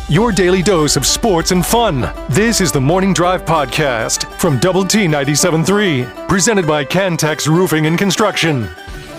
your daily dose of sports and fun. This is the Morning Drive Podcast from Double T 97.3, presented by Cantex Roofing and Construction.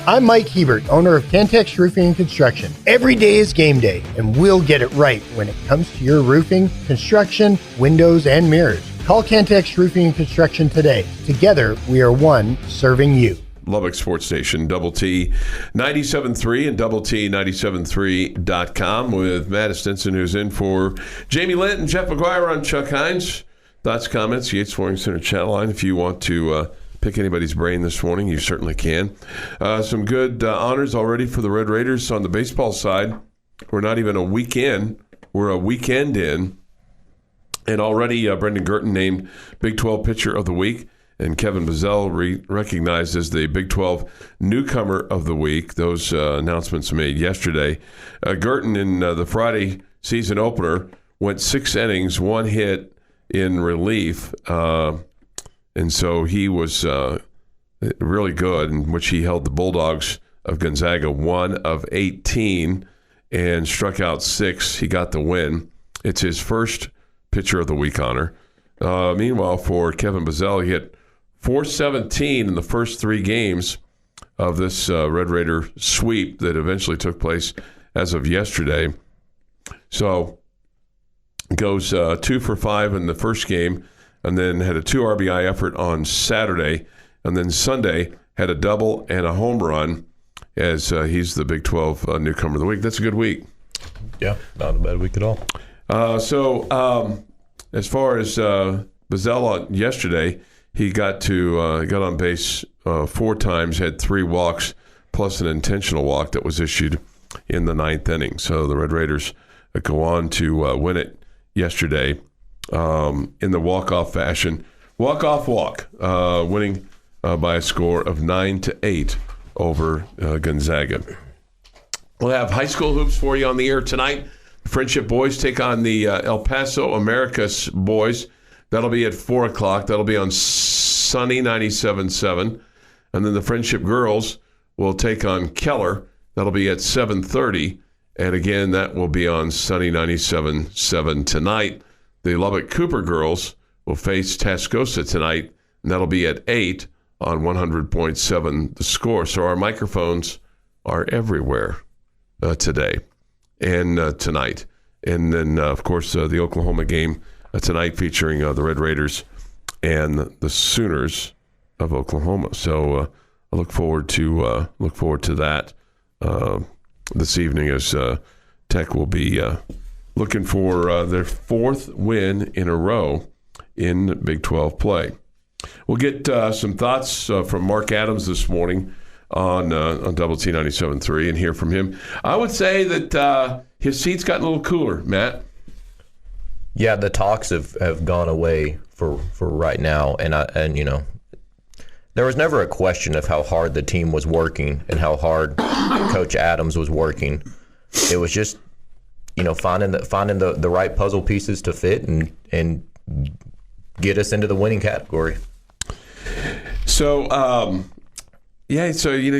I'm Mike Hebert, owner of Cantex Roofing and Construction. Every day is game day, and we'll get it right when it comes to your roofing, construction, windows, and mirrors. Call Cantex Roofing and Construction today. Together, we are one serving you. Lubbock Sports Station, Double T 97.3 and Double T 97.3.com with Matt Estenson, who's in for Jamie Lent and Jeff McGuire on Chuck Heinz. Thoughts, comments, Yates Flooring Center chat line. If you want to pick anybody's brain this morning, you certainly can. Some good honors already for the Red Raiders on the baseball side. We're not even a week in. We're a weekend in. And already Brendan Girton named Big 12 Pitcher of the Week. And Kevin Bazell recognized as the Big 12 Newcomer of the Week. Those announcements made yesterday. Girton in the Friday season opener went 6 innings, 1 hit in relief. And so he was really good, in which he held the Bulldogs of Gonzaga 1 of 18 and struck out 6. He got the win. It's his first Pitcher of the Week honor. Meanwhile, for Kevin Bazell, he hit .417 in the first 3 games of this Red Raider sweep that eventually took place as of yesterday. So goes 2 for 5 in the first game, and then had a 2 RBI effort on Saturday, and then Sunday had a double and a home run as he's the Big 12 Newcomer of the Week. That's a good week. Yeah, not a bad week at all. As far as Bazell yesterday, he got on base 4 times, had 3 walks, plus an intentional walk that was issued in the 9th inning. So the Red Raiders go on to win it yesterday in the walk-off fashion. Walk-off walk, winning by a score of 9-8 over Gonzaga. We'll have high school hoops for you on the air tonight. The Friendship boys take on the El Paso Americas boys. That'll be at 4 o'clock. That'll be on Sunny 97.7. And then the Friendship girls will take on Keller. That'll be at 7:30. And again, that will be on Sunny 97.7 tonight. The Lubbock Cooper girls will face Tascosa tonight. And that'll be at 8 on 100.7 The Score. So our microphones are everywhere today and tonight. And then, of course, the Oklahoma game tonight featuring the Red Raiders and the Sooners of Oklahoma. So I look forward to that this evening as Tech will be looking for their 4th win in a row in Big 12 play. We'll get some thoughts from Mark Adams this morning on Double T 97.3 and hear from him. I would say that his seat's gotten a little cooler, Matt. Yeah, the talks have gone away for right now, and you know, there was never a question of how hard the team was working and how hard Coach Adams was working. It was just, you know, finding the right puzzle pieces to fit and get us into the winning category. So, so you know,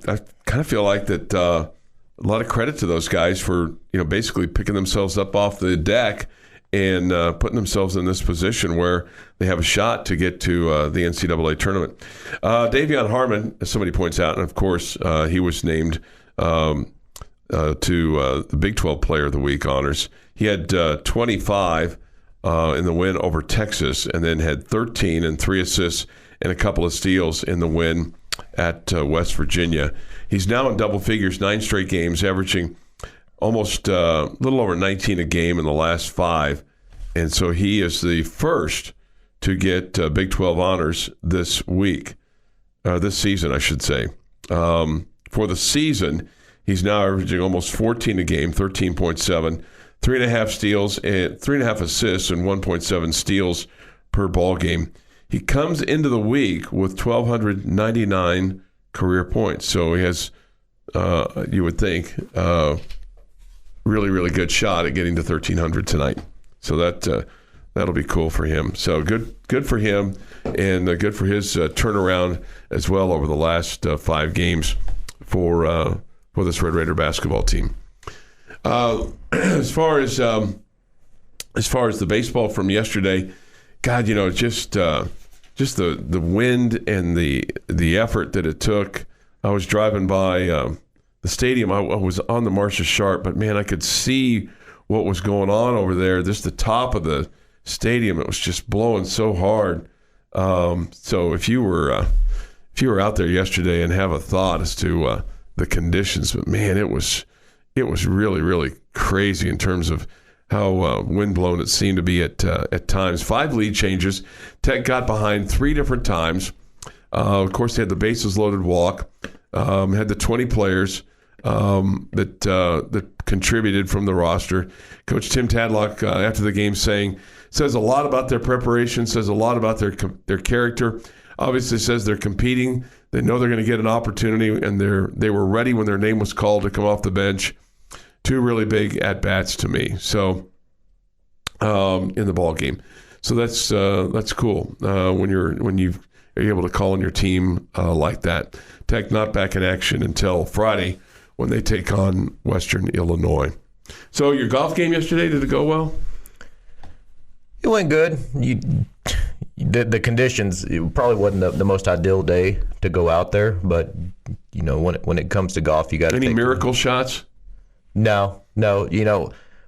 I kind of feel like that. A lot of credit to those guys for, you know, basically picking themselves up off the deck and putting themselves in this position where they have a shot to get to the NCAA tournament. Davion Harmon, as somebody points out, and of course he was named to the Big 12 Player of the Week honors. He had 25 in the win over Texas, and then had 13 and 3 assists and a couple of steals in the win at West Virginia. He's now in double figures, 9 straight games, averaging almost a little over 19 a game in the last 5. And so he is the first to get Big 12 honors this season, I should say. For the season, he's now averaging almost 14 a game, 13.7, 3.5 steals, and 3.5 assists, and 1.7 steals per ball game. He comes into the week with 1,299 career points. So he has, you would think, really, really good shot at getting to 1,300 tonight. So that'll be cool for him. So good for him, and good for his turnaround as well over the last 5 games for this Red Raider basketball team. As far as the baseball from yesterday, God, just the wind and the effort that it took. I was driving by the stadium. I was on the Marcia Sharp, but man, I could see what was going on over there. Just the top of the stadium, it was just blowing so hard. So if you were out there yesterday and have a thought as to the conditions, but man, it was really, really crazy in terms of how windblown it seemed to be at times. 5 lead changes. Tech got behind 3 different times. Of course, they had the bases loaded walk. Had the 20 players that contributed from the roster. Coach Tim Tadlock, after the game, says a lot about their preparation, says a lot about their character. Obviously says they're competing. They know they're going to get an opportunity, and they were ready when their name was called to come off the bench. 2 really big at-bats to me. So in the ball game. So that's cool when you are able to call on your team like that. Tech not back in action until Friday when they take on Western Illinois. So your golf game yesterday, did it go well? It went good. The conditions, it probably wasn't the most ideal day to go out there, but when it comes to golf, you got to. Any miracle shots? No.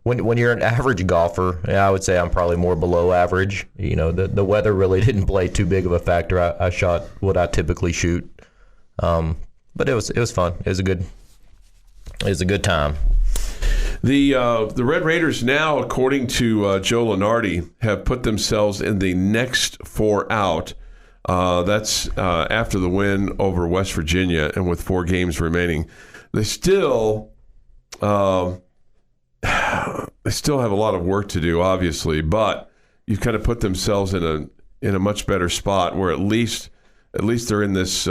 When you're an average golfer, I would say I'm probably more below average. The weather really didn't play too big of a factor. I shot what I typically shoot, but it was fun. It was a good time. The Red Raiders now, according to Joe Lunardi, have put themselves in the next 4 out. That's after the win over West Virginia, and with 4 games remaining, they still have a lot of work to do, obviously. But you've kind of put themselves in a much better spot where at least they're in this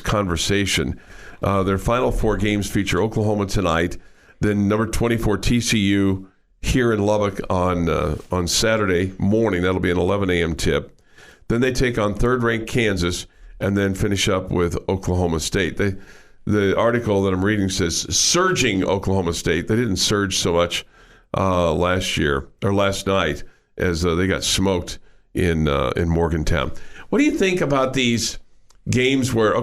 conversation. Their final 4 games feature Oklahoma tonight. Then number 24 TCU here in Lubbock on Saturday morning. That'll be an 11 a.m. tip. Then they take on third-ranked Kansas and then finish up with Oklahoma State. The article that I'm reading says surging Oklahoma State. They didn't surge so much last night as they got smoked in Morgantown. What do you think about these games where,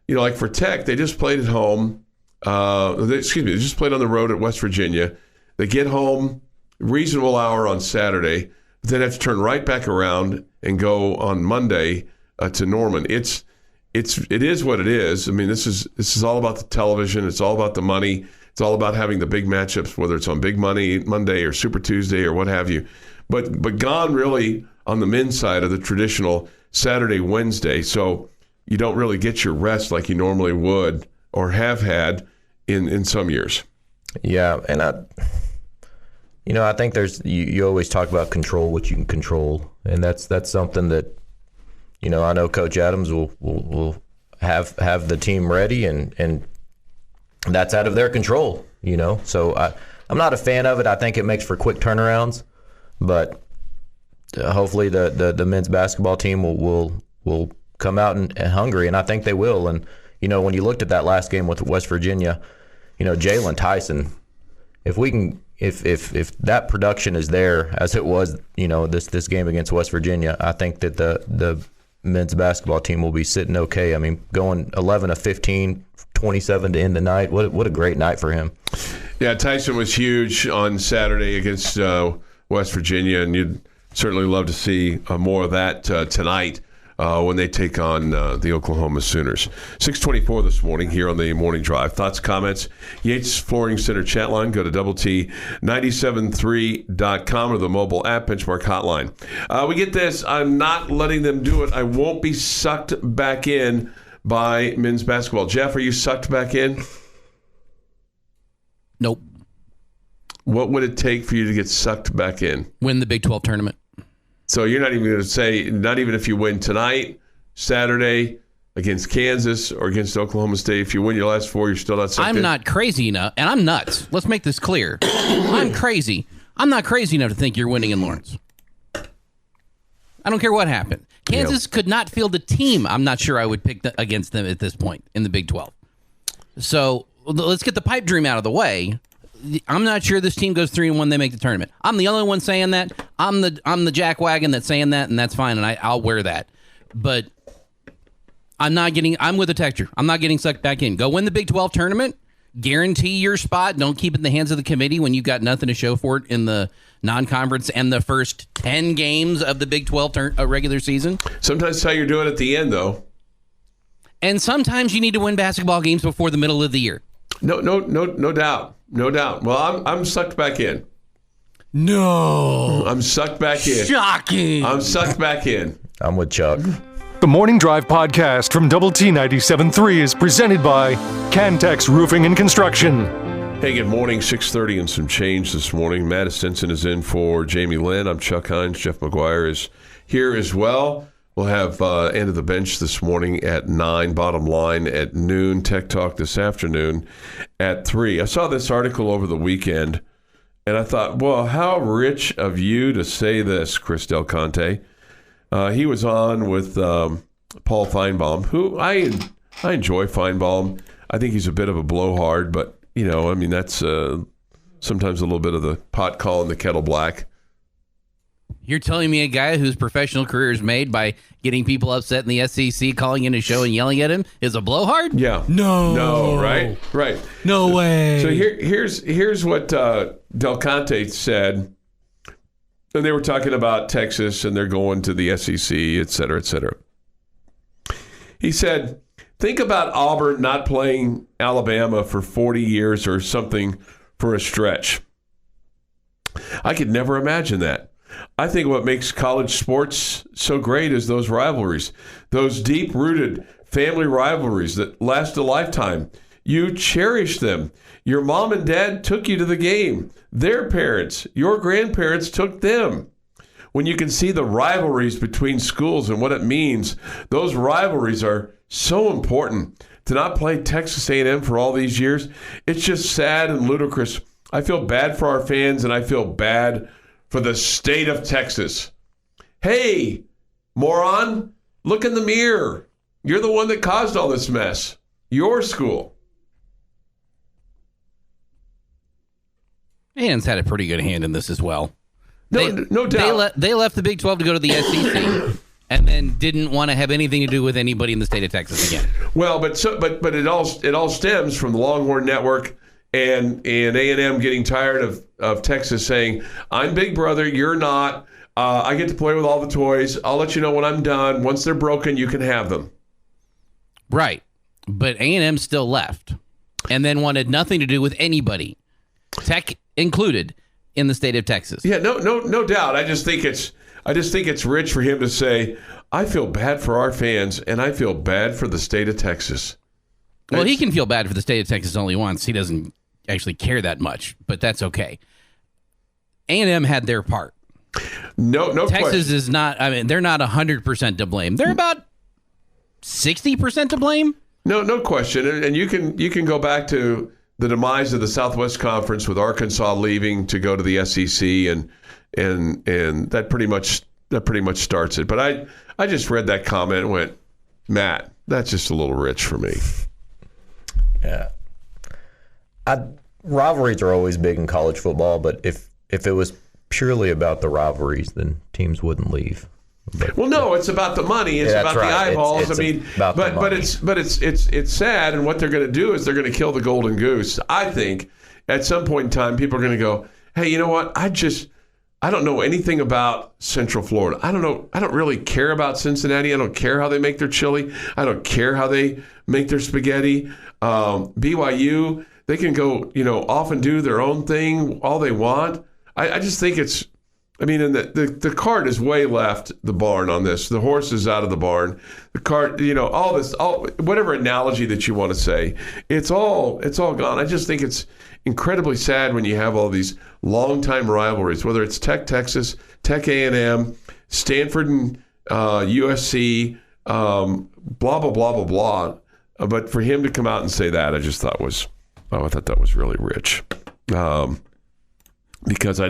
like for Tech, they just played at home. They just played on the road at West Virginia. They get home reasonable hour on Saturday, but then have to turn right back around and go on Monday to Norman. It is what it is. I mean, this is all about the television. It's all about the money. It's all about having the big matchups, whether it's on Big Money Monday or Super Tuesday or what have you. But gone really on the men's side of the traditional Saturday, Wednesday. So you don't really get your rest like you normally would or have had in some years. Yeah, and I think there's you always talk about control what you can control, and that's something that I know Coach Adams will have the team ready, and that's out of their control. So I'm not a fan of it. I think it makes for quick turnarounds, but hopefully the men's basketball team will come out and hungry, and I think they will. And when you looked at that last game with West Virginia, Jalen Tyson, if that production is there as it was, this game against West Virginia, I think that the men's basketball team will be sitting okay. I mean, going 11 of 15, 27 to end the night. What a great night for him. Yeah, Tyson was huge on Saturday against West Virginia, and you'd certainly love to see more of that tonight. When they take on the Oklahoma Sooners. 6:24 this morning here on the Morning Drive. Thoughts, comments? Yates Flooring Center chat line. Go to T973.com or the mobile app, Benchmark Hotline. We get this. I'm not letting them do it. I won't be sucked back in by men's basketball. Jeff, are you sucked back in? Nope. What would it take for you to get sucked back in? Win the Big 12 tournament. So you're not even going to say, not even if you win tonight, Saturday, against Kansas or against Oklahoma State, if you win your last 4, you're still not sucked in? I'm not crazy enough, and I'm nuts. Let's make this clear. I'm crazy. I'm not crazy enough to think you're winning in Lawrence. I don't care what happened. Kansas could not field a team I'm not sure I would pick against them at this point in the Big 12. So let's get the pipe dream out of the way. I'm not sure this team goes 3-1. They make the tournament. I'm the only one saying that. I'm the jackwagon that's saying that, and that's fine, and I'll wear that. But I'm with the texture. I'm not getting sucked back in. Go win the Big 12 tournament. Guarantee your spot. Don't keep it in the hands of the committee when you've got nothing to show for it in the non-conference and the first 10 games of the Big 12 regular season. Sometimes that's how you're doing at the end, though. And sometimes you need to win basketball games before the middle of the year. No doubt. Well, I'm sucked back in. No. I'm sucked back in. Shocking. I'm sucked back in. I'm with Chuck. The Morning Drive podcast from Double T 97.3 is presented by Cantex Roofing and Construction. Hey, good morning. 6:30 and some change this morning. Matt Estenson is in for Jamie Lent. I'm Chuck Heinz. Jeff McGuire is here as well. We'll have end of the bench this morning at 9, bottom line at noon, Tech Talk this afternoon at 3. I saw this article over the weekend, and I thought, well, how rich of you to say this, Chris Del Conte. He was on with Paul Feinbaum, who I enjoy Feinbaum. I think he's a bit of a blowhard, but, that's sometimes a little bit of the pot calling the kettle black. You're telling me a guy whose professional career is made by getting people upset in the SEC, calling in a show and yelling at him, is a blowhard? Yeah. No, right. No way. So here's what Del Conte said. And they were talking about Texas and they're going to the SEC, et cetera, et cetera. He said, think about Auburn not playing Alabama for 40 years or something for a stretch. I could never imagine that. I think what makes college sports so great is those rivalries, those deep-rooted family rivalries that last a lifetime. You cherish them. Your mom and dad took you to the game. Their parents, your grandparents took them. When you can see the rivalries between schools and what it means, those rivalries are so important. To not play Texas A&M for all these years, it's just sad and ludicrous. I feel bad for our fans, and I feel bad for the state of Texas. Hey, moron, look in the mirror. You're the one that caused all this mess. Your school. A&M's had a pretty good hand in this as well. No doubt. They left the Big 12 to go to the SEC and then didn't want to have anything to do with anybody in the state of Texas again. Well, but it all stems from the Longhorn Network and A&M getting tired of Texas saying, I'm Big Brother, you're not. I get to play with all the toys. I'll let you know when I'm done. Once they're broken, you can have them. Right. But A&M still left and then wanted nothing to do with anybody, Tech included, in the state of Texas. Yeah, no doubt. I just think it's rich for him to say, I feel bad for our fans and I feel bad for the state of Texas. Well, he can feel bad for the state of Texas only once. He doesn't actually care that much, but that's okay. A&M had their part. No Texas question. is not, they're not 100% to blame. They're about 60% to blame. No question. And you can go back to the demise of the Southwest Conference with Arkansas leaving to go to the SEC, and that pretty much starts it. But I just read that comment and went, Matt, that's just a little rich for me. Yeah. Rivalries are always big in college football, but if it was purely about the rivalries, then teams wouldn't leave. Well, no, it's about the money. It's about the eyeballs. But it's sad. And what they're going to do is they're going to kill the golden goose. I think at some point in time, people are going to go, hey, you know what? I don't know anything about Central Florida. I don't know. I don't really care about Cincinnati. I don't care how they make their chili. I don't care how they make their spaghetti. BYU, they can go, off and do their own thing all they want. I just think it's. And the cart is way left the barn on this. The horse is out of the barn. The cart, whatever analogy that you want to say, it's all gone. I just think it's incredibly sad when you have all these longtime rivalries, whether it's Tech Texas, Tech A&M, Stanford and USC, blah, blah, blah, blah, blah. But for him to come out and say that, I thought that was really rich. Because I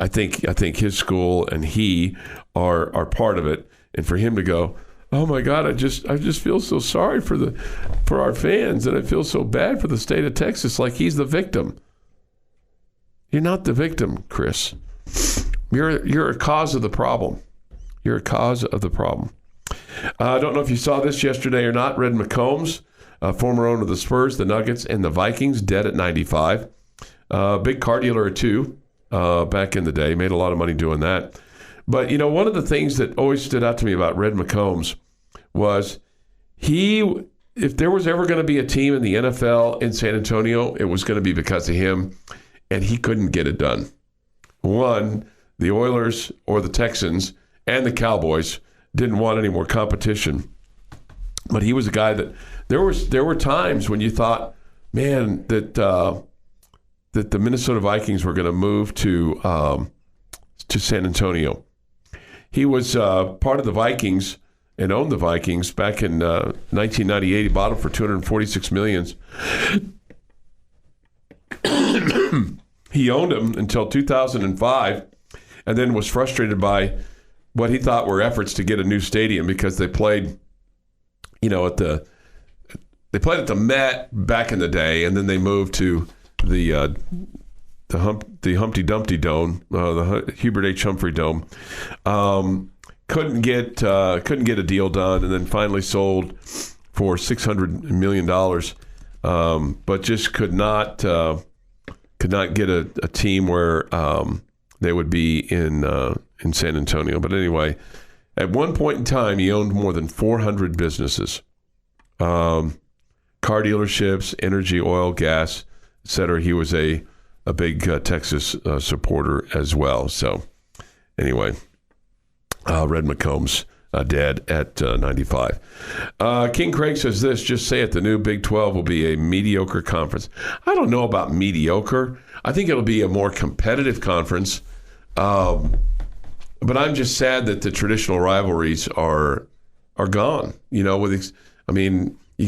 think his school and he are part of it, and for him to go, oh my God, I just feel so sorry for our fans, and I feel so bad for the state of Texas, like he's the victim. You're not the victim, Chris. You're a cause of the problem. You're a cause of the problem. I don't know if you saw this yesterday or not. Red McCombs, former owner of the Spurs, the Nuggets, and the Vikings, dead at 95. Big car dealer too, back in the day. Made a lot of money doing that. But, one of the things that always stood out to me about Red McCombs was if there was ever going to be a team in the NFL in San Antonio, it was going to be because of him, and he couldn't get it done. One, the Oilers or the Texans and the Cowboys didn't want any more competition. But he was a guy that there were times when you thought, man, that the Minnesota Vikings were going to move to San Antonio. He was part of the Vikings and owned the Vikings back in 1998. He bought them for $246 million. He owned them until 2005, and then was frustrated by what he thought were efforts to get a new stadium because they played, at the Met back in the day, and then they moved to the Humpty Dumpty Dome, the Hubert H. Humphrey Dome. Couldn't get a deal done, and then finally sold for $600 million, but just could not get a team where they would be in San Antonio. But anyway, at one point in time, he owned more than 400 businesses, car dealerships, energy, oil, gas, etc. He was a big Texas supporter as well. So anyway, Red McCombs dead at 95. King Craig says this, just say it, the new Big 12 will be a mediocre conference. I don't know about mediocre. I think it'll be a more competitive conference. But I'm just sad that the traditional rivalries are gone. You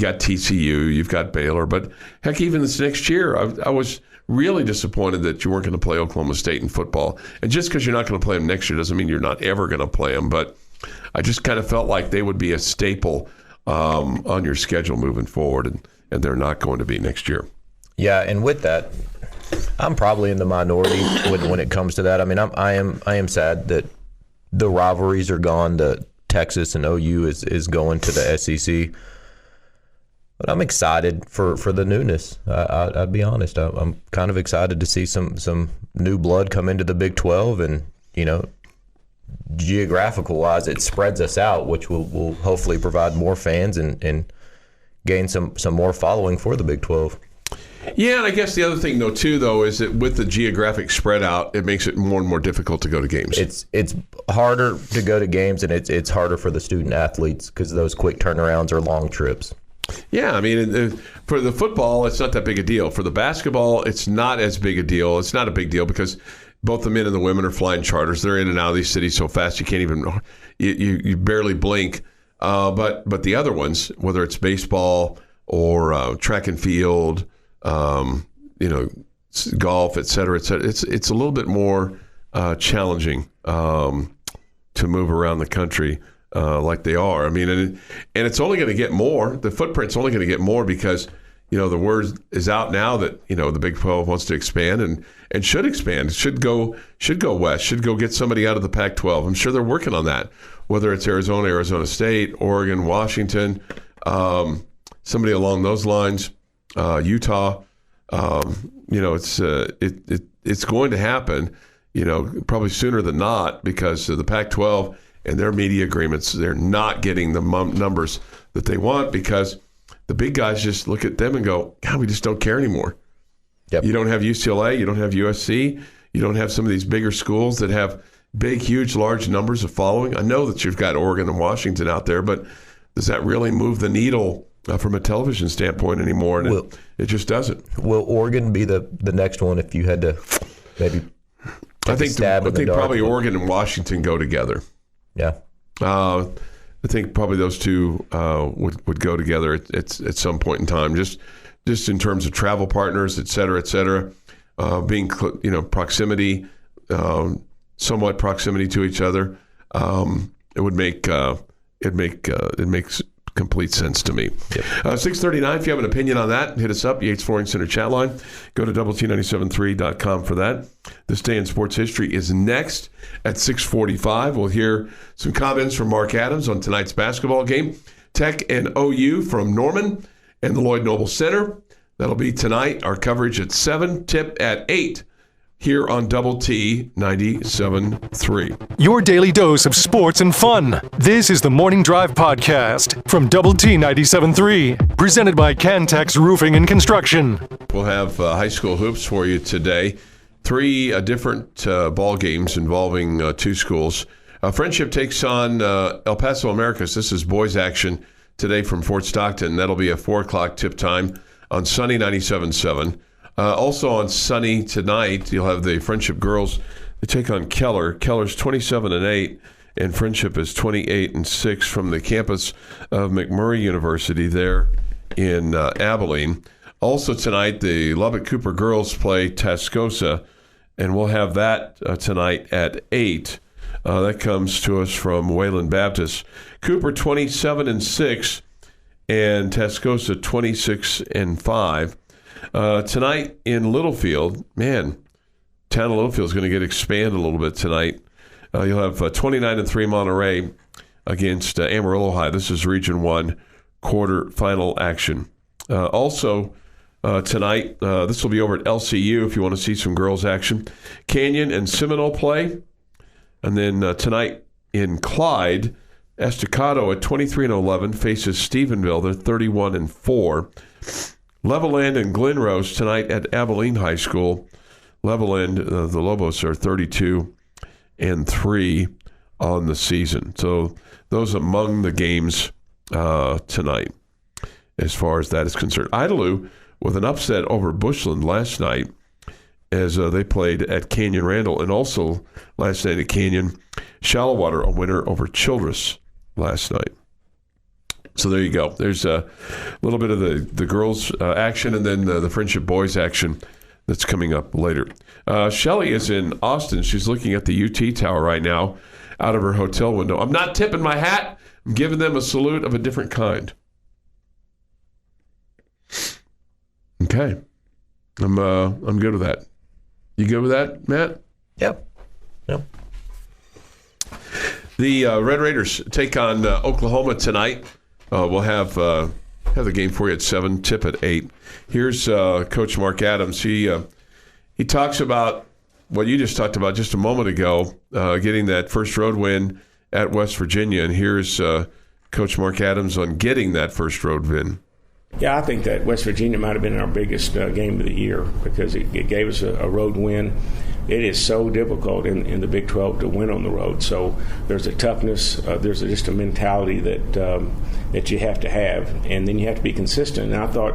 got TCU, you've got Baylor, but heck, even this next year, I was really disappointed that you weren't going to play Oklahoma State in football. And just because you're not going to play them next year doesn't mean you're not ever going to play them. But I just kind of felt like they would be a staple on your schedule moving forward, and they're not going to be next year. Yeah, and with that, I'm probably in the minority when it comes to that. I mean, I am sad that the rivalries are gone. The Texas and OU is going to the SEC. But I'm excited for the newness. I'd be honest. I'm kind of excited to see some new blood come into the Big 12, and geographical wise, it spreads us out, which will hopefully provide more fans and gain some more following for the Big 12. Yeah, and I guess the other thing, though, is that with the geographic spread out, it makes it more and more difficult to go to games. It's harder to go to games, and it's harder for the student athletes because those quick turnarounds are long trips. Yeah, I mean, for the football, it's not that big a deal. For the basketball, it's not as big a deal. It's not a big deal because both the men and the women are flying charters. They're in and out of these cities so fast you can't even you barely blink. But the other ones, whether it's baseball or track and field, golf, et cetera, it's a little bit more challenging to move around the country. Like they are. I mean, and it's only going to get more. The footprint's only going to get more because, the word is out now that, the Big 12 wants to expand and should expand. Should go west, should go get somebody out of the Pac-12. I'm sure they're working on that, whether it's Arizona State, Oregon, Washington, somebody along those lines, Utah. It's going to happen, probably sooner than not because of the Pac-12 and their media agreements. They're not getting the numbers that they want because the big guys just look at them and go, God, we just don't care anymore. Yep. You don't have UCLA, you don't have USC, you don't have some of these bigger schools that have big, huge, large numbers of following. I know that you've got Oregon and Washington out there, but does that really move the needle from a television standpoint anymore? And it just doesn't. Will Oregon be the next one if you had to maybe I think probably Oregon and Washington go together. Yeah. I think probably those two would go together at some point in time, just in terms of travel partners, et cetera, being proximity, somewhat proximity to each other. It makes complete sense to me. Yep. 6:39. If you have an opinion on that, hit us up. Yates Flooring Center chat line. Go to WT973.com for that. This Day in Sports History is next at 6:45. We'll hear some comments from Mark Adams on tonight's basketball game. Tech and OU from Norman and the Lloyd Noble Center. That'll be tonight. Our coverage at 7, tip at 8 here on Double T 97.3. Your daily dose of sports and fun. This is the Morning Drive Podcast from Double T 97.3, presented by Cantex Roofing and Construction. We'll have high school hoops for you today. 3 different ball games involving 2 schools. Friendship takes on El Paso Americas. This is boys action today from Fort Stockton. That'll be a 4 o'clock tip time on Sunny 97.7. Also on Sunny tonight, you'll have the Friendship girls. They take on Keller. Keller's 27-8, and Friendship is 28-6 from the campus of McMurray University there in Abilene. Also tonight, the Lubbock Cooper girls play Tascosa, and we'll have that tonight at 8. That comes to us from Wayland Baptist. Cooper 27-6. And Tascosa 26-5. Tonight in Littlefield, man, town of Littlefield is going to get expanded a little bit tonight. You'll have 29-3 Monterey against Amarillo High. This is Region 1 quarterfinal action. Also tonight, this will be over at LCU if you want to see some girls action. Canyon and Seminole play. And then tonight in Clyde, Estacado at 23-11 faces Stephenville. They're 31-4. Levelland and Glen Rose tonight at Abilene High School. Levelland, the Lobos are 32-3 on the season. So those among the games tonight, as far as that is concerned. Idalou with an upset over Bushland last night as they played at Canyon Randall, and also last night at Canyon, Shallow-Water, a winner over Childress last night. So there you go. There's a little bit of the girls' action, and then the Friendship boys' action that's coming up later. Shelly is in Austin. She's looking at the UT Tower right now out of her hotel window. I'm not tipping my hat. I'm giving them a salute of a different kind. Okay. I'm good with that. You good with that, Matt? Yep. The Red Raiders take on Oklahoma tonight. We'll have the game for you at 7, tip at 8. Here's Coach Mark Adams. He talks about what you just talked about just a moment ago, getting that first road win at West Virginia. And here's Coach Mark Adams on getting that first road win. Yeah, I think that West Virginia might have been our biggest game of the year because it gave us a road win. It is so difficult in the Big 12 to win on the road. So there's a toughness, there's just a mentality that you have to have, and then you have to be consistent. And I thought,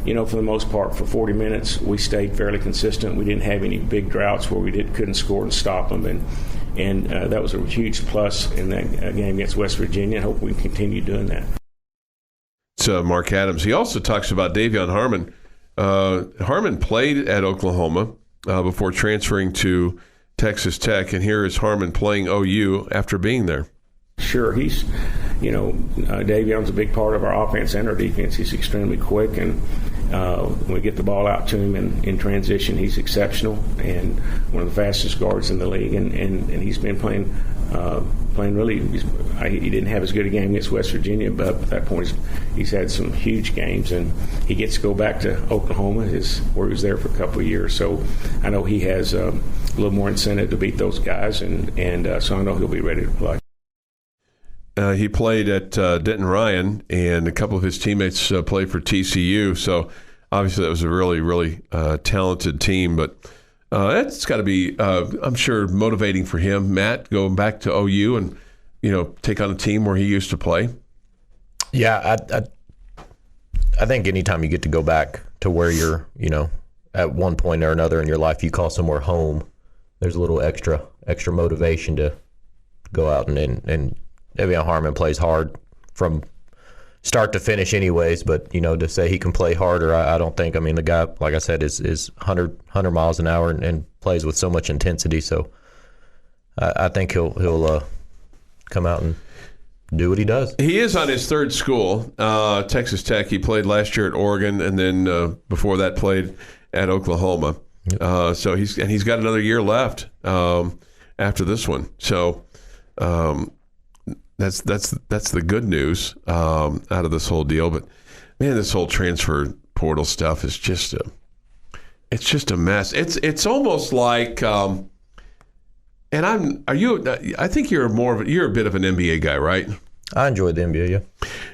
for the most part, for 40 minutes, we stayed fairly consistent. We didn't have any big droughts where we couldn't score and stop them, and that was a huge plus in that game against West Virginia. I hope we can continue doing that. It's Mark Adams. He also talks about Davion Harmon. Harmon played at Oklahoma before transferring to Texas Tech, and here is Harmon playing OU after being there. Sure, he's, Davion's a big part of our offense and our defense. He's extremely quick, and when we get the ball out to him in transition, he's exceptional and one of the fastest guards in the league. And he's been playing really. He didn't have as good a game against West Virginia, but at that point, he's had some huge games, and he gets to go back to Oklahoma, where he was there for a couple of years. So I know he has a little more incentive to beat those guys, and so I know he'll be ready to play. He played at Denton Ryan, and a couple of his teammates played for TCU. So obviously that was a really, really talented team. But it's got to be, I'm sure, motivating for him, Matt, going back to OU and take on a team where he used to play. Yeah, I think anytime you get to go back to where you're, at one point or another in your life, you call somewhere home, there's a little extra motivation to go out and Davion Harmon plays hard from start to finish anyways, but, to say he can play harder, I don't think. I mean, the guy, like I said, is 100 miles an hour and plays with so much intensity, so I think he'll come out and do what he does. He is on his third school, Texas Tech. He played last year at Oregon, and then before that played at Oklahoma. Yep. So he's got another year left after this one. So that's the good news out of this whole deal. But man, this whole transfer portal stuff is just a mess. It's almost like. I think you're a bit of an NBA guy, right? I enjoy the NBA, yeah.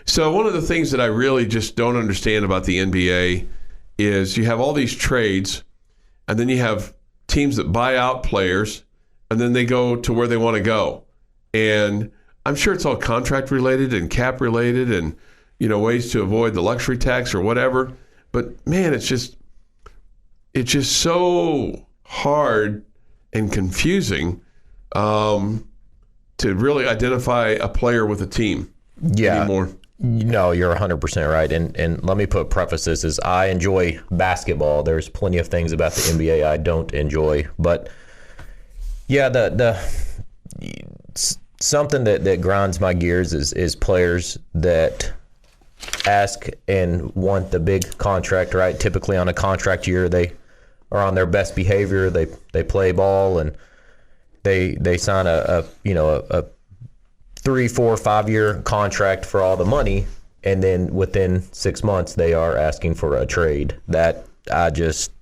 So one of the things that I really just don't understand about the NBA is you have all these trades, and then you have teams that buy out players, and then they go to where they want to go. And I'm sure it's all contract related and cap related and, ways to avoid the luxury tax or whatever. But man, it's just so hard and confusing to really identify a player with a team anymore. No, you're 100% right. And let me put prefaces is I enjoy basketball. There's plenty of things about the NBA I don't enjoy. But yeah, the something that grinds my gears is players that ask and want the big contract, right? Typically on a contract year, they are on their best behavior. They play ball and they sign a 3, 4, 5 year contract for all the money, and then within 6 months they are asking for a trade. That I just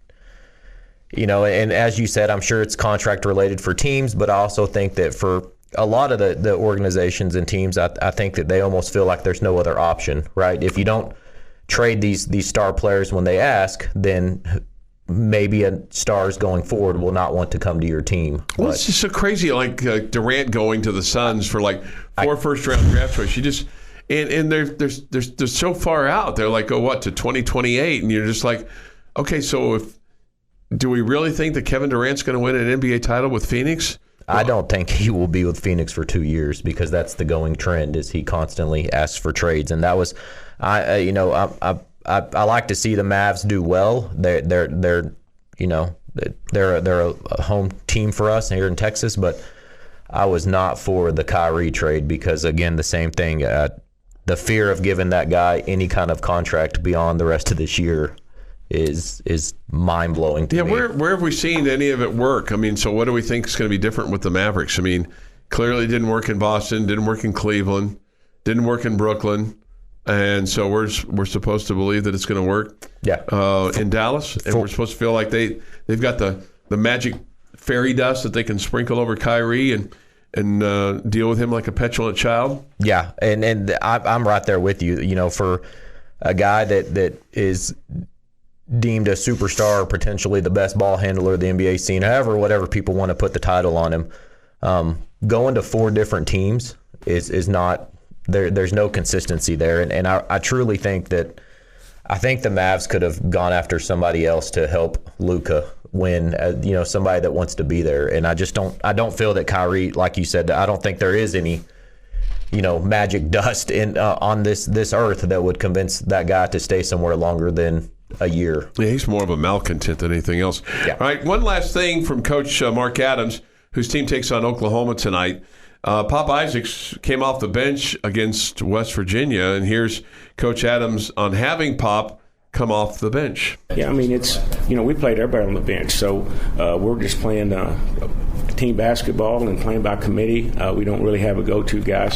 and as you said, I'm sure it's contract related for teams, but I also think that for a lot of the organizations and teams, I think that they almost feel like there's no other option, right? If you don't trade these star players when they ask, then maybe stars going forward will not want to come to your team. Well, it's just so crazy, like Durant going to the Suns for like 4 first-round draft choices. You just and they're so far out. They're like, to 2028, and you're just like, okay, so do we really think that Kevin Durant's going to win an NBA title with Phoenix? I don't think he will be with Phoenix for 2 years because that's the going trend. Is he constantly asks for trades, and that was, I like to see the Mavs do well. They're a home team for us here in Texas, but I was not for the Kyrie trade because, again, the same thing. The fear of giving that guy any kind of contract beyond the rest of this year is mind blowing to me. Yeah, where have we seen any of it work? I mean, so what do we think is going to be different with the Mavericks? I mean, clearly it didn't work in Boston, didn't work in Cleveland, didn't work in Brooklyn. And so we're supposed to believe that it's going to work in Dallas. And we're supposed to feel like they've got the magic fairy dust that they can sprinkle over Kyrie and deal with him like a petulant child. Yeah, and I'm right there with you. For a guy that is deemed a superstar or potentially the best ball handler of the NBA scene, whatever people want to put the title on him, going to 4 different teams is not – there's no consistency there. And I truly think that – I think the Mavs could have gone after somebody else to help Luka win, somebody that wants to be there. And I don't feel that Kyrie, like you said, I don't think there is any – magic dust on this earth that would convince that guy to stay somewhere longer than a year. Yeah, he's more of a malcontent than anything else. Yeah. All right, one last thing from Coach Mark Adams, whose team takes on Oklahoma tonight. Pop Isaacs came off the bench against West Virginia, and here's Coach Adams on having Pop come off the bench. Yeah, I mean, it's, we played everybody on the bench, so we're just playing team basketball and playing by committee. We don't really have a go-to guy,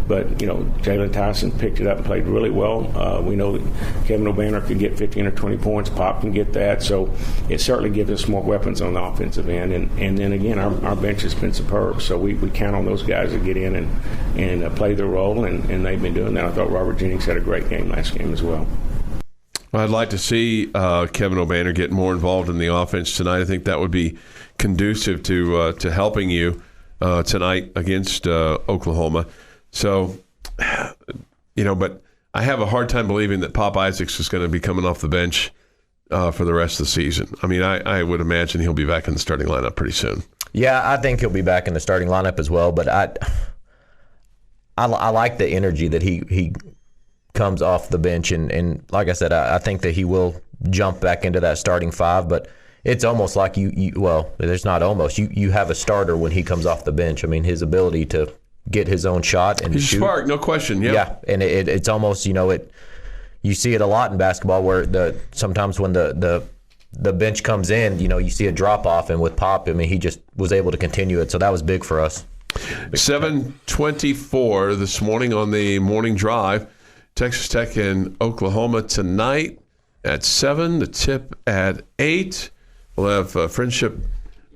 but Jalen Tyson picked it up and played really well. We know that Kevin O'Banner could get 15 or 20 points. Pop can get that, so it certainly gives us more weapons on the offensive end. And then again, our bench has been superb, so we count on those guys to get in and play their role, and they've been doing that. I thought Robert Jennings had a great game last game as well. I'd like to see Kevin O'Banner get more involved in the offense tonight. I think that would be conducive to helping you tonight against Oklahoma. So, but I have a hard time believing that Pop Isaacs is going to be coming off the bench for the rest of the season. I mean, I would imagine he'll be back in the starting lineup pretty soon. Yeah, I think he'll be back in the starting lineup as well. But I like the energy that he comes off the bench, and like I said, I think that he will jump back into that starting 5, but it's almost like there's not almost. You have a starter when he comes off the bench. I mean, his ability to get his own shot and He's shoot. spark, no question. Yep. Yeah, and it's almost, you see it a lot in basketball where sometimes when the bench comes in, you see a drop off, and with Pop, I mean, he just was able to continue it. So that was big for us. 7:24 this morning on the morning drive. Texas Tech and Oklahoma tonight at 7. The tip at 8. We'll have Friendship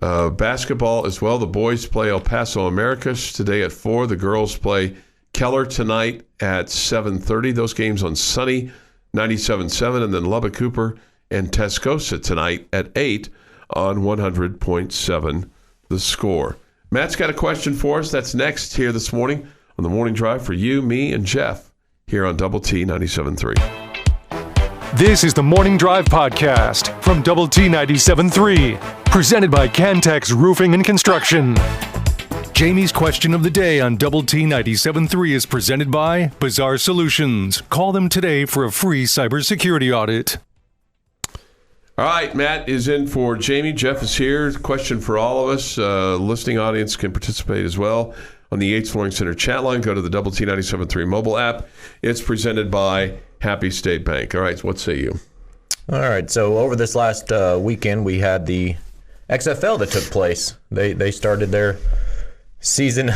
basketball as well. The boys play El Paso Americas today at 4. The girls play Keller tonight at 7:30. Those games on Sunny 97.7, and then Lubbock Cooper and Tascosa tonight at 8 on 100.7 The Score. Matt's got a question for us. That's next here this morning on the Morning Drive for you, me, and Jeff here on Double T 97.3. This is the Morning Drive podcast from Double T 97.3, presented by Cantex Roofing and Construction. Jamie's question of the day on Double T 97.3 is presented by Bizarre Solutions. Call them today for a free cybersecurity audit. All right, Matt is in for Jamie. Jeff is here. Question for all of us. Listening audience can participate as well on the Yates Flooring Center chat line. Go to the Double T 97.3 mobile app. It's presented by Happy State Bank. All right, what say you? All right, so over this last weekend, we had the XFL that took place. They started their season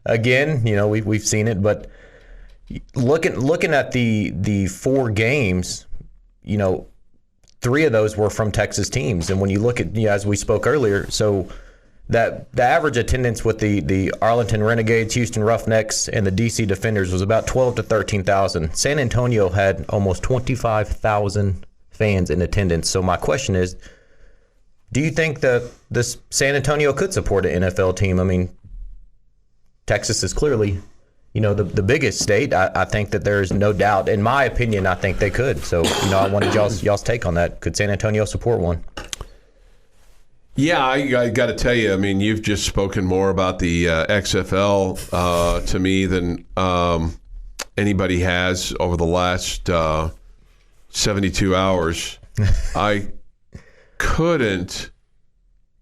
again. We've seen it, but looking at the 4 games, 3 of those were from Texas teams. And when you look at, as we spoke earlier, so that the average attendance with the Arlington Renegades, Houston Roughnecks, and the DC Defenders was about 12 to 13,000. San Antonio had almost 25,000 fans in attendance. So my question is, do you think that this San Antonio could support an NFL team? I mean, Texas is clearly, the biggest state. I think that there's no doubt. In my opinion, I think they could. So, I wanted y'all's take on that. Could San Antonio support one? Yeah, I got to tell you, I mean, you've just spoken more about the XFL to me than anybody has over the last 72 hours. I couldn't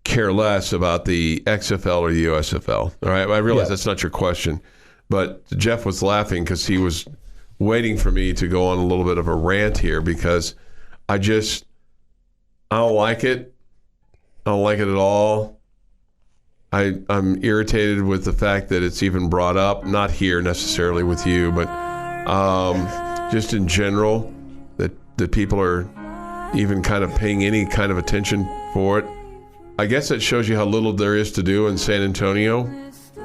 care less about the XFL or the USFL. All right, I realize that's not your question, but Jeff was laughing because he was waiting for me to go on a little bit of a rant here because I don't like it. I don't like it at all. I'm irritated with the fact that it's even brought up, not here necessarily with you, but just in general, that people are even kind of paying any kind of attention for it. I guess that shows you how little there is to do in San Antonio.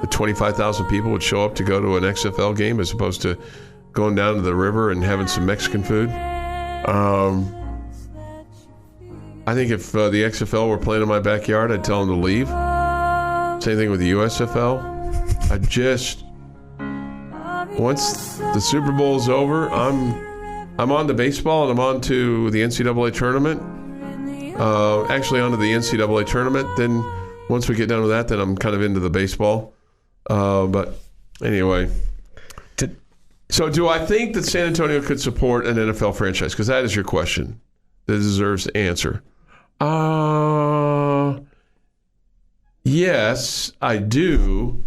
The 25,000 people would show up to go to an XFL game as opposed to going down to the river and having some Mexican food. I think if the XFL were playing in my backyard, I'd tell them to leave. Same thing with the USFL. Once the Super Bowl is over, I'm on to baseball and I'm on to the NCAA tournament. Actually onto the NCAA tournament. Then once we get done with that, then I'm kind of into the baseball. But anyway. So do I think that San Antonio could support an NFL franchise? Because that is your question that deserves the answer. Yes, I do.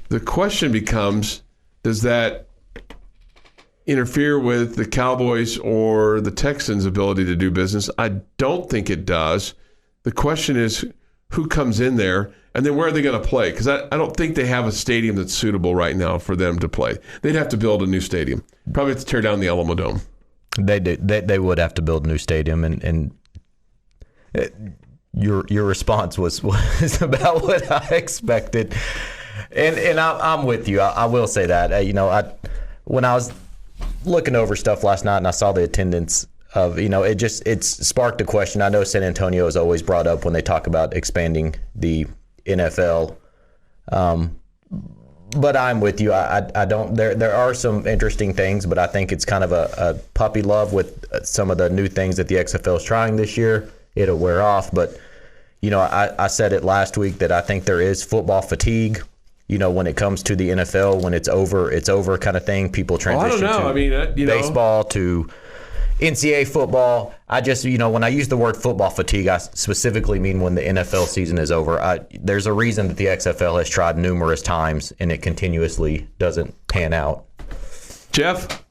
The question becomes, does that interfere with the Cowboys or the Texans' ability to do business? I don't think it does. The question is, who comes in there, and then where are they going to play? Because I don't think they have a stadium that's suitable right now for them to play. They'd have to build a new stadium. Probably have to tear down the Alamo Dome. They would have to build a new stadium, and your response was about what I expected, and I'm with you. I will say that when I was looking over stuff last night and I saw the attendance of it sparked a question. I know San Antonio is always brought up when they talk about expanding the NFL, but I'm with you. I don't. There are some interesting things, but I think it's kind of a puppy love with some of the new things that the XFL is trying this year. It'll wear off, but I said it last week that I think there is football fatigue. When it comes to the NFL, when it's over kind of thing. People transition to baseball to NCAA football, I just, when I use the word football fatigue, I specifically mean when the NFL season is over. There's a reason that the XFL has tried numerous times, and it continuously doesn't pan out. Jeff?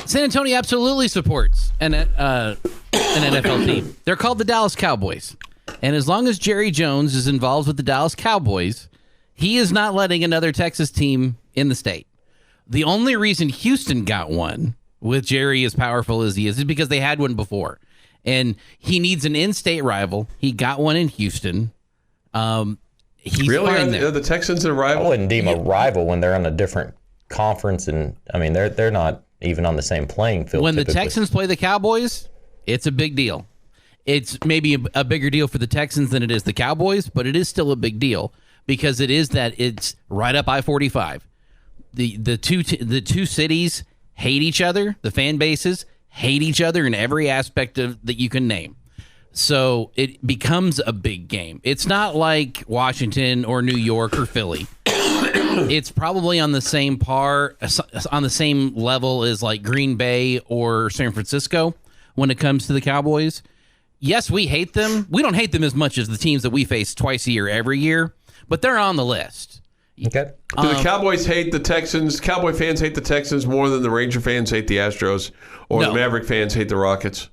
San Antonio absolutely supports an NFL team. They're called the Dallas Cowboys. And as long as Jerry Jones is involved with the Dallas Cowboys, he is not letting another Texas team in the state. The only reason Houston got one with Jerry as powerful as he is because they had one before. And he needs an in-state rival. He got one in Houston. He's really? fine there. Are the Texans a rival? I wouldn't deem a rival when they're on a different conference. And, they're not even on the same playing field. When typically. the Texans play the Cowboys, it's a big deal. It's maybe a bigger deal for the Texans than it is the Cowboys, but it is still a big deal because it's right up I-45. The two cities hate each other. The fan bases hate each other in every aspect of that you can name. So it becomes a big game. It's not like Washington or New York or Philly. It's probably on the same level as like Green Bay or San Francisco when it comes to the Cowboys. Yes, we hate them. We don't hate them as much as the teams that we face twice a year every year, but they're on the list. Okay. Do the Cowboys hate the Texans? Cowboy fans hate the Texans more than the Ranger fans hate the Astros, or No. the Maverick fans hate the Rockets?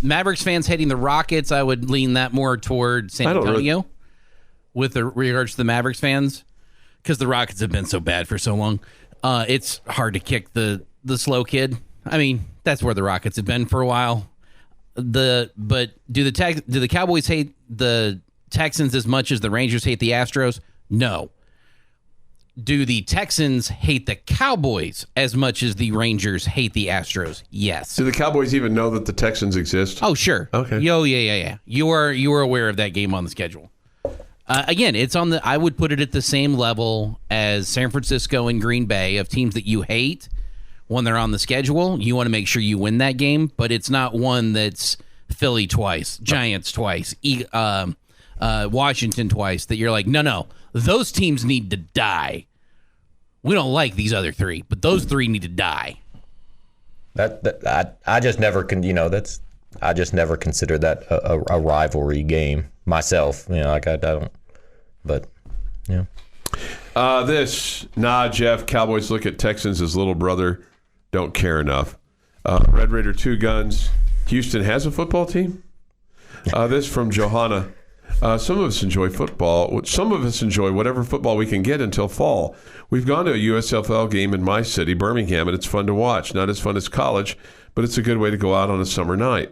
Mavericks fans hating the Rockets, I would lean that more toward San Antonio with regards to the Mavericks fans because the Rockets have been so bad for so long. It's hard to kick the slow kid. That's where the Rockets have been for a while. But do the Cowboys hate the Texans as much as the Rangers hate the Astros? No. Do the Texans hate the Cowboys as much as the Rangers hate the Astros? Yes. Do the Cowboys even know that the Texans exist? Oh, sure. Okay. Yeah. You are aware of that game on the schedule. Again, it's on I would put it at the same level as San Francisco and Green Bay of teams that you hate. When they're on the schedule, you want to make sure you win that game, but it's not one that's Philly twice, Giants twice, Washington twice, that you're like, no, those teams need to die. We don't like these other three, but those three need to die. I just never I just never considered that a rivalry game myself. I don't. But yeah. Jeff. Cowboys look at Texans as little brother. Don't care enough. Red Raider 2 Guns. Houston has a football team. This from Johanna. Some of us enjoy football. Some of us enjoy whatever football we can get until fall. We've gone to a USFL game in my city, Birmingham, and it's fun to watch. Not as fun as college, but it's a good way to go out on a summer night.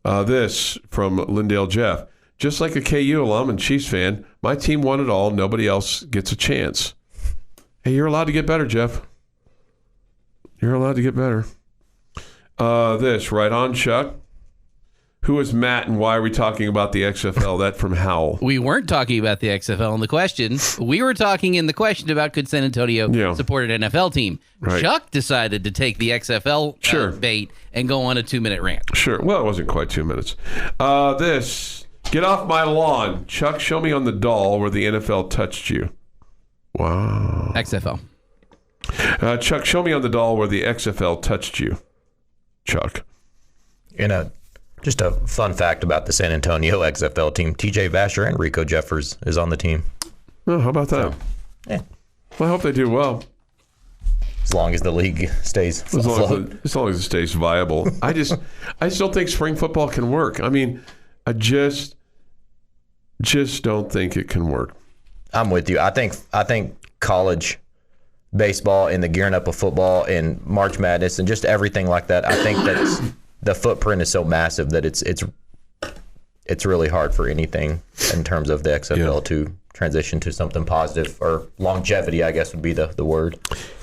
This from Lindale Jeff. Just like a KU alum and Chiefs fan, my team won it all. Nobody else gets a chance. Hey, you're allowed to get better, Jeff. You're allowed to get better. This, right on, Chuck. Who is Matt and why are we talking about the XFL? That from Howell. We weren't talking about the XFL in the question. We were talking in the question about could San Antonio support an NFL team. Right. Chuck decided to take the XFL bait and go on a 2-minute rant. Sure. Well, it wasn't quite 2 minutes. This, get off my lawn. Chuck, show me on the doll where the NFL touched you. Wow. XFL. Chuck, show me on the doll where the XFL touched you. Chuck. Just a fun fact about the San Antonio XFL team: T.J. Vasher and Rico Jeffers is on the team. Oh, how about that? Yeah. Well, I hope they do well. As long as the league stays afloat. As long as it stays viable. I just don't think spring football can work. I just don't think it can work. I'm with you. I think college baseball and the gearing up of football and March Madness and just everything like that, I think that the footprint is so massive that it's really hard for anything in terms of the XFL to transition to something positive, or longevity, I guess would be the word.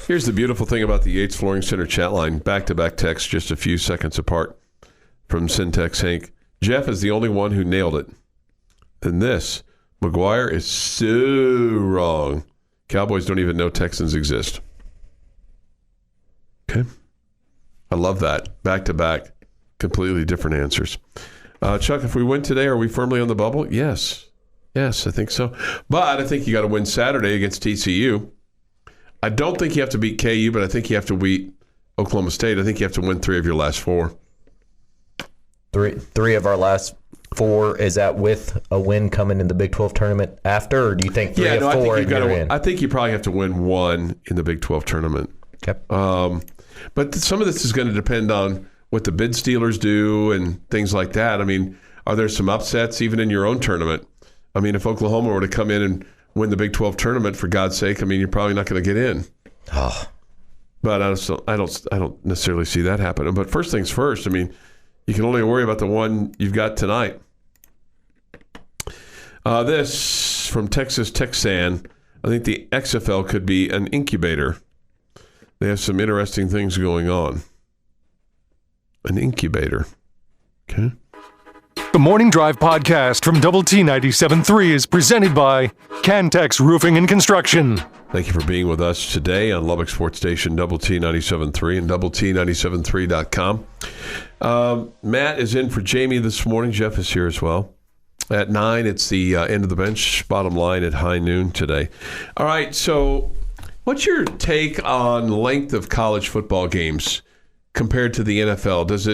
Here's the beautiful thing about the Yates Flooring Center chat line. Back-to-back texts just a few seconds apart from Syntex Hank. Jeff is the only one who nailed it. And this, McGuire is so wrong. Cowboys don't even know Texans exist. Okay. I love that. Back-to-back. Completely different answers. Chuck, if we win today, are we firmly on the bubble? Yes, I think so. But I think you got to win Saturday against TCU. I don't think you have to beat KU, but I think you have to beat Oklahoma State, I think you have to win 3 of your last 4. Three of our last 4, is that with a win coming in the Big 12 tournament after, or do you think 3 of 4 and you're in? I think you probably have to win 1 in the Big 12 tournament. Okay. But some of this is going to depend on what the bid stealers do and things like that. I mean, are there some upsets even in your own tournament? I mean, if Oklahoma were to come in and win the Big 12 tournament, for God's sake, I mean, you're probably not going to get in. Oh. But I don't necessarily see that happening. But first things first, I mean, you can only worry about the one you've got tonight. This from Texas Texan. I think the XFL could be an incubator. They have some interesting things going on. An incubator. Okay. The Morning Drive podcast from Double T 97.3 is presented by Cantex Roofing and Construction. Thank you for being with us today on Lubbock Sports Station, Double T 97.3 and Double T 97.3.com. Matt is in for Jamie this morning. Jeff is here as well. At 9, it's the end of the bench, bottom line at high noon today. All right, so what's your take on length of college football games compared to the NFL? Does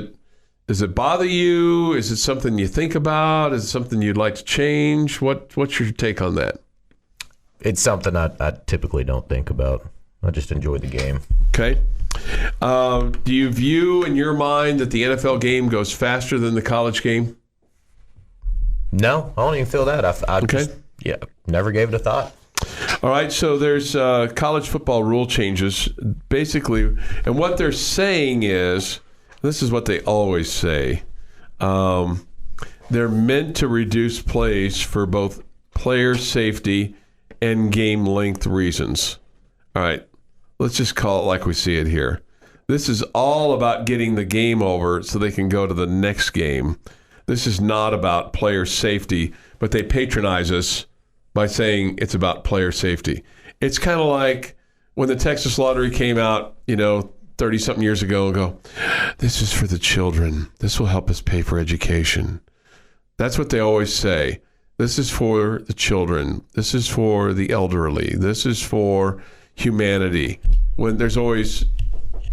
it bother you? Is it something you think about? Is it something you'd like to change? What's your take on that? It's something I typically don't think about. I just enjoy the game. Okay. Do you view in your mind that the NFL game goes faster than the college game? No, I don't even feel that. I okay. Just never gave it a thought. All right, so there's college football rule changes, basically, and what they're saying is, this is what they always say, they're meant to reduce plays for both player safety and game length reasons. All right, let's just call it like we see it here. This is all about getting the game over so they can go to the next game. This is not about player safety, but they patronize us by saying it's about player safety. It's kind of like when the Texas lottery came out, 30-something years ago, and go, this is for the children. This will help us pay for education. That's what they always say. This is for the children. This is for the elderly. This is for humanity. When there's always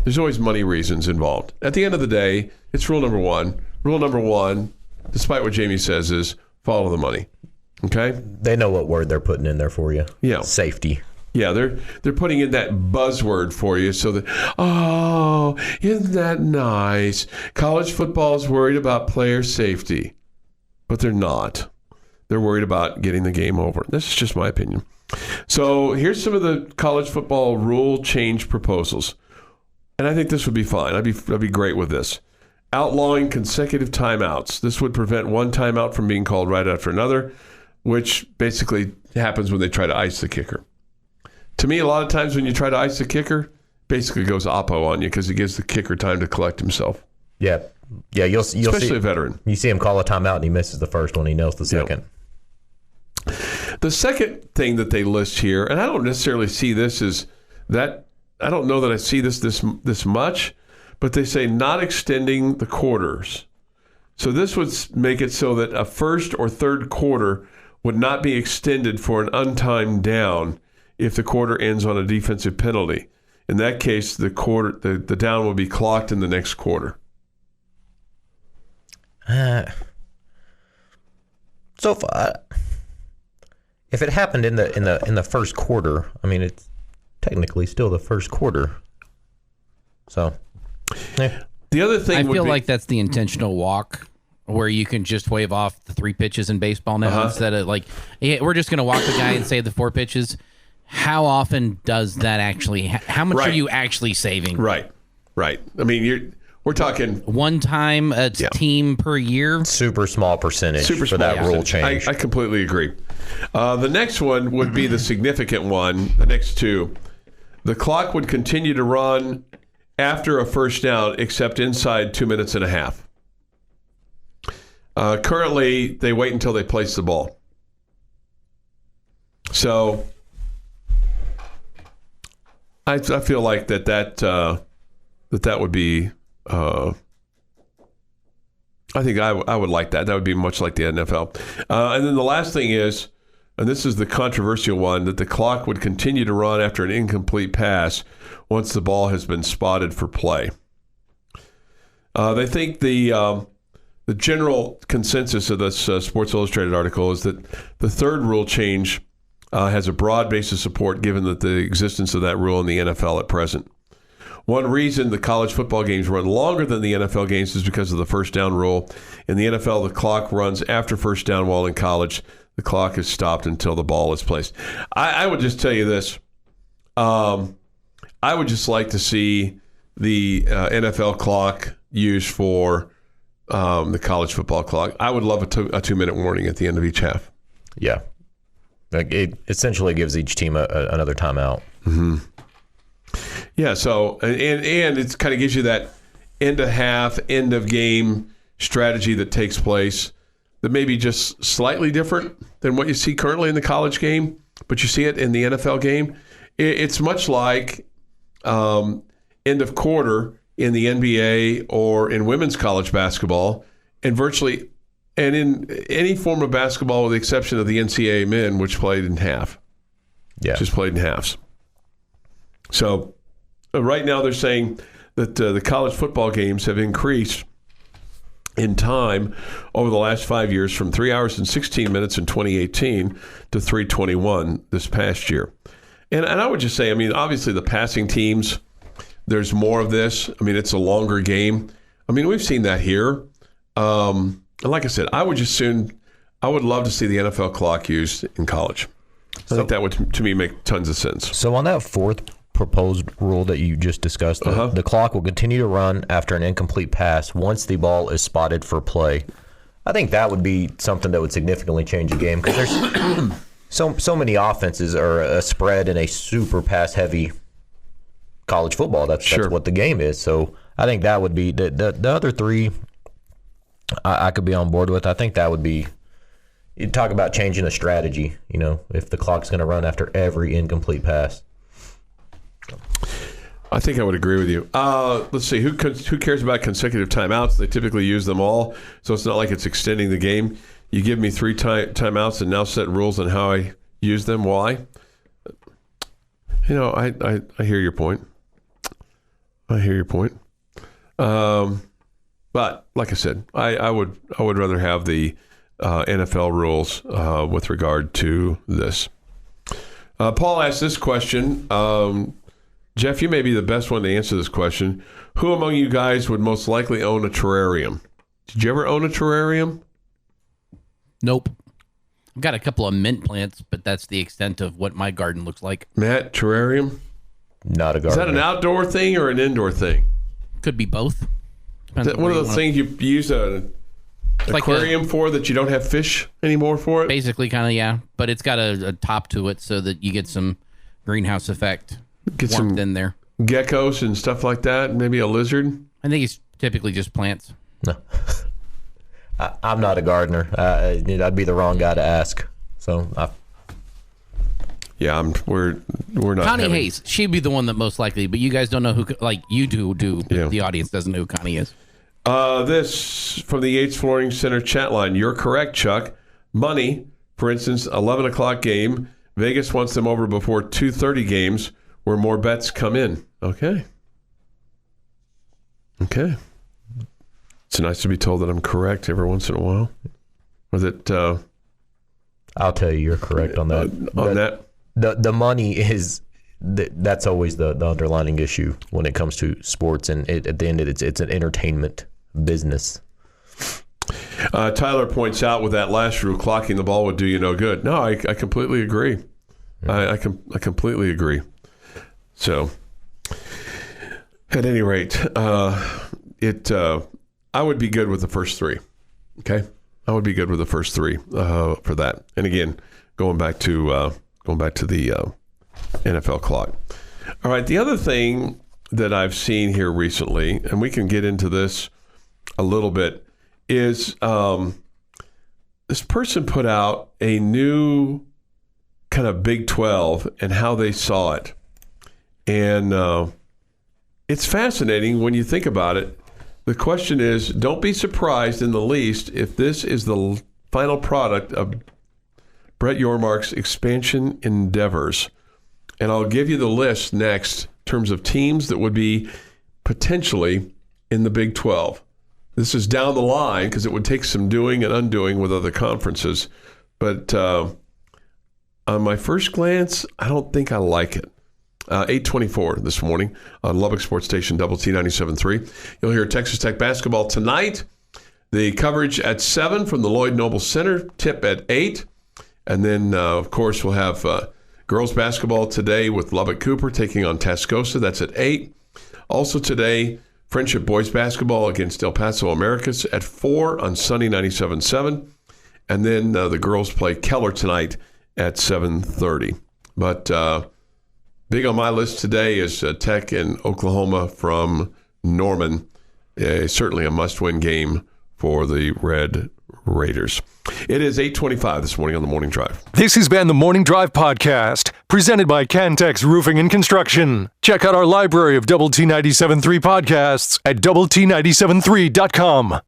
money reasons involved. At the end of the day, it's rule number one. Rule number one, despite what Jamie says, is follow the money. Okay? They know what word they're putting in there for you. Yeah. Safety. Yeah, they're putting in that buzzword for you so that, oh, isn't that nice? College football is worried about player safety. But they're not. They're worried about getting the game over. This is just my opinion. So here's some of the college football rule change proposals. And I think this would be fine. I'd be great with this. Outlawing consecutive timeouts. This would prevent one timeout from being called right after another, which basically happens when they try to ice the kicker. To me, a lot of times when you try to ice the kicker, basically goes oppo on you because it gives the kicker time to collect himself. Yeah. Yeah, you'll especially see, a veteran. You see him call a timeout and he misses the first one. He nails the second. Yep. The second thing that they list here, and I don't necessarily see this as that. I don't know that I see this much, but they say not extending the quarters. So this would make it so that a first or third quarter would not be extended for an untimed down if the quarter ends on a defensive penalty. In that case, the down will be clocked in the next quarter. So if it happened in the first quarter, I mean, it's technically still the first quarter. So, yeah. The other thing I feel like that's the intentional walk, where you can just wave off the 3 pitches in baseball now instead of we're just going to walk the guy and say the 4 pitches. How often does that actually? How much are you actually saving? Right. I mean, we're talking one time a team per year. Super small percentage for that rule change. I completely agree. The next one would be the significant one. The next two, the clock would continue to run after a first down, except inside 2 minutes and a half. Currently, they wait until they place the ball. So I feel like that would be. I think I would like that. That would be much like the NFL. And then the last thing is and this is the controversial one, that the clock would continue to run after an incomplete pass once the ball has been spotted for play. They think the general consensus of this Sports Illustrated article is that the third rule change has a broad base of support given that the existence of that rule in the NFL at present. One reason the college football games run longer than the NFL games is because of the first down rule. In the NFL, the clock runs after first down, while in college, the clock is stopped until the ball is placed. I would just tell you this. I would just like to see the NFL clock used for the college football clock. I would love a 2-minute warning at the end of each half. Yeah. Like it essentially gives each team another timeout. Mm-hmm. Yeah, so, and it kind of gives you that end of half, end of game strategy that takes place that may be just slightly different than what you see currently in the college game, but you see it in the NFL game. It's much like end of quarter in the NBA or in women's college basketball, and in any form of basketball with the exception of the NCAA men, which played in half. Yeah. Just played in halves. So right now they're saying that the college football games have increased in time over the last 5 years from 3 hours and 16 minutes in 2018 to 3:21 this past year. And I would just say, I mean, obviously the passing teams, there's more of this. I mean, it's a longer game. I mean, we've seen that here. And like I said, I would love to see the NFL clock used in college. I think that would, to me, make tons of sense. So on that fourth proposed rule that you just discussed, the clock will continue to run after an incomplete pass once the ball is spotted for play. I think that would be something that would significantly change the game because there's so many offenses are a spread in a super pass-heavy college football. That's what the game is. So I think that would be the other three I could be on board with. I think that would be – you talk about changing a strategy, if the clock's going to run after every incomplete pass. I think I would agree with you. Let's see. Who cares about consecutive timeouts? They typically use them all, so it's not like it's extending the game. You give me 3 timeouts and now set rules on how I use them. Why? I hear your point. But like I said, I would rather have the NFL rules with regard to this. Paul asked this question. Jeff, you may be the best one to answer this question. Who among you guys would most likely own a terrarium? Did you ever own a terrarium? Nope. I've got a couple of mint plants, but that's the extent of what my garden looks like. Matt, terrarium? Not a garden. Is that an outdoor thing or an indoor thing? Could be both. Is that one of those things you use an aquarium for that you don't have fish anymore for it? Basically, kind of, yeah. But it's got a top to it so that you get some greenhouse effect. Get warmth some in there. Geckos and stuff like that. Maybe a lizard. I think it's typically just plants. No, I'm not a gardener. I'd be the wrong guy to ask. So, yeah, we're not. Connie Hayes, she'd be the one that most likely, but you guys don't know who. Like you do. Yeah. The audience doesn't know who Connie is. This from the Yates Flooring Center chat line. You're correct, Chuck. Money, for instance, 11 o'clock game. Vegas wants them over before 2:30 games, where more bets come in. Okay. It's nice to be told that I'm correct every once in a while. Or that I'll tell you, you're correct on that. The money is that's always the underlining issue when it comes to sports, and at the end of it, it's an entertainment business. Tyler points out with that last rule, clocking the ball would do you no good. No, I completely agree. I completely agree. So, at any rate, I would be good with the first 3. Okay, I would be good with the first 3 for that. And again, going back to the NFL clock. All right, the other thing that I've seen here recently, and we can get into this a little bit, is this person put out a new kind of Big 12 and how they saw it. And it's fascinating when you think about it. The question is, don't be surprised in the least if this is the final product of Brett Yormark's expansion endeavors. And I'll give you the list next in terms of teams that would be potentially in the Big 12. This is down the line because it would take some doing and undoing with other conferences. But on my first glance, I don't think I like it. 8:24 this morning on Lubbock Sports Station, Double T 97.3. You'll hear Texas Tech basketball tonight. The coverage at 7 from the Lloyd Noble Center, tip at 8. And then, of course, we'll have girls basketball today with Lubbock Cooper taking on Tascosa. That's at 8. Also today, Friendship boys basketball against El Paso Americas at 4 on Sunday 97.7. And then the girls play Keller tonight at 7:30. But big on my list today is Tech and Oklahoma from Norman. Certainly a must-win game for the Red Raiders. It is 8:25 this morning on the Morning Drive. This has been the Morning Drive Podcast, presented by Cantex Roofing and Construction. Check out our library of Double T 97.3 podcasts at doublet97.3.com.